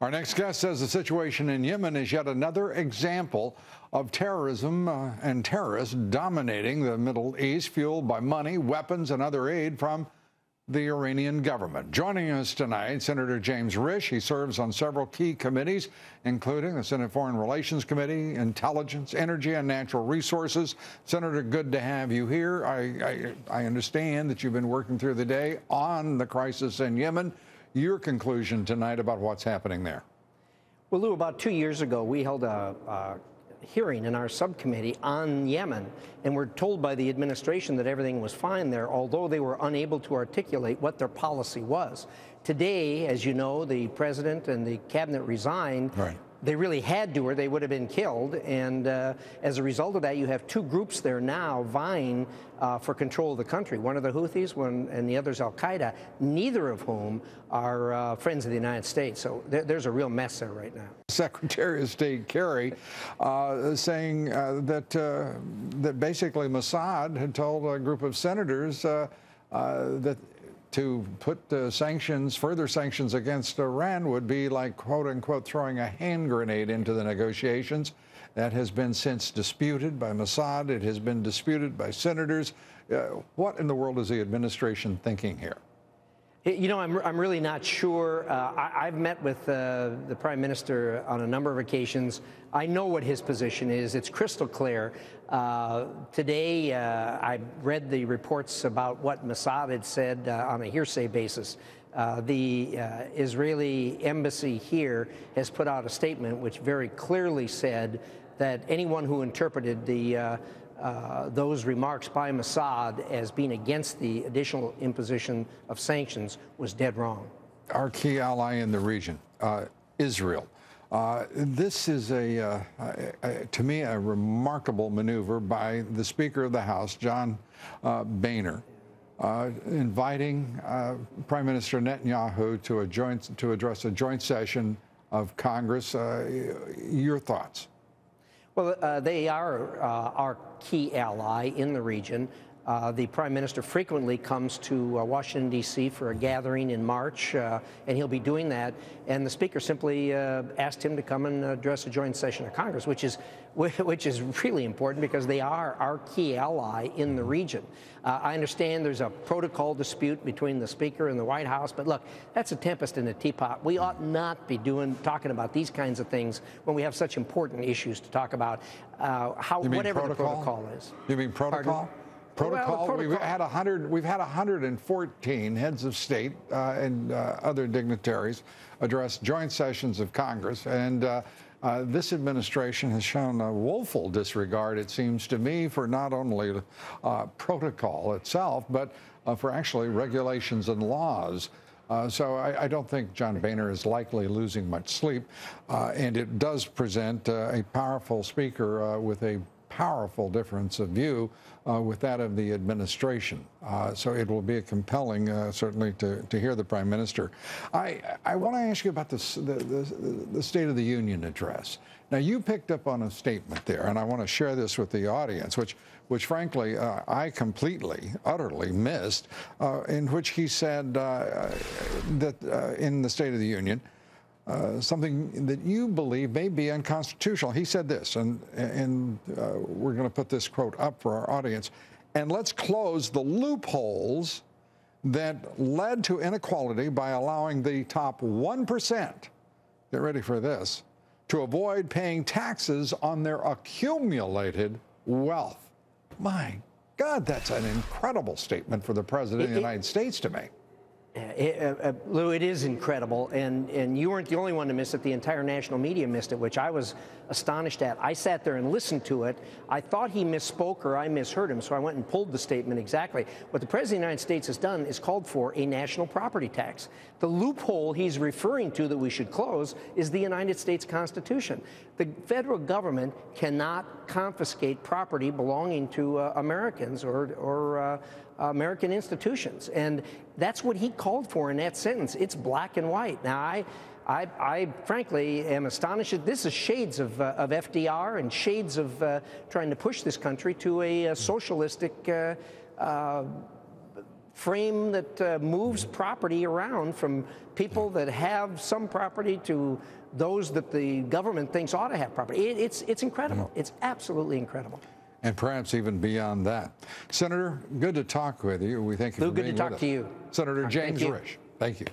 Our next guest says the situation in Yemen is yet another example of terrorism and terrorists dominating the Middle East, fueled by money, weapons, and other aid from the Iranian government. Joining us tonight, Senator James Risch. He serves on several key committees, including the Senate Foreign Relations Committee, Intelligence, Energy, and Natural Resources. Senator, good to have you here. I understand that you've been working through the day on the crisis in Yemen. Your conclusion tonight about what's happening there. Well, Lou, about 2 years ago, we held a hearing in our subcommittee on Yemen, and we're told by the administration that everything was fine there, although they were unable to articulate what their policy was. Today, as you know, the president and the cabinet resigned. Right. They really had to, or they would have been killed. And as a result of that, you have two groups there now vying for control of the country. One of the Houthis, and the other is Al-Qaeda, neither of whom are friends of the United States. So there's a real mess there right now. Secretary of State Kerry saying that basically Mossad had told a group of senators that to put further sanctions against Iran would be like, quote unquote, throwing a hand grenade into the negotiations. That has been since disputed by Mossad. It has been disputed by senators. What in the world is the administration thinking here? You know, I'm really not sure. I've met with the Prime Minister on a number of occasions. I know what his position is. It's crystal clear. Today, I read the reports about what Mossad had said on a hearsay basis. The Israeli embassy here has put out a statement which very clearly said that anyone who interpreted those remarks by Mossad as being against the additional imposition of sanctions was dead wrong. Our key ally in the region, Israel. This is, to me, a remarkable maneuver by the Speaker of the House, John Boehner, inviting Prime Minister Netanyahu to address a joint session of Congress. Your thoughts? Well, they are our key ally in the region. The Prime Minister frequently comes to Washington, D.C. for a gathering in March, and he'll be doing that. And the Speaker simply asked him to come and address a joint session of Congress, which is really important because they are our key ally in the region. I understand there's a protocol dispute between the Speaker and the White House, but look, that's a tempest in a teapot. We ought not be talking about these kinds of things when we have such important issues to talk about. Whatever the protocol is. You mean protocol? Pardon? Protocol. Well, we've had 114 heads of state and other dignitaries address joint sessions of Congress, and this administration has shown a woeful disregard, it seems to me, for not only protocol itself, but for actually regulations and laws. So I don't think John Boehner is likely losing much sleep, and it does present a powerful speaker with a powerful difference of view with that of the administration. So it will be compelling, certainly, to hear the Prime Minister. I want to ask you about the State of the Union address. Now, you picked up on a statement there, and I want to share this with the audience, which frankly, I completely, utterly missed, in which he said that in the State of the Union, something that you believe may be unconstitutional. He said this, and we're going to put this quote up for our audience, and let's close the loopholes that led to inequality by allowing the top 1%, get ready for this, to avoid paying taxes on their accumulated wealth. My God, that's an incredible statement for the President of the United States to make. Lou, it is incredible, and you weren't the only one to miss it. The entire national media missed it, which I was astonished at. I sat there and listened to it. I thought he misspoke or I misheard him, so I went and pulled the statement exactly. What the President of the United States has done is called for a national property tax. The loophole he's referring to that we should close is the United States Constitution. The federal government cannot confiscate property belonging to Americans or American institutions. And that's what he called for in that sentence. It's black and white. Now, I frankly am astonished. This is shades of FDR and shades of trying to push this country to a socialistic frame that moves property around from people that have some property to those that the government thinks ought to have property. It's incredible. It's absolutely incredible. And perhaps even beyond that. Senator, good to talk with you. We thank you for being with us. Good to talk to you. Senator James Risch, thank you.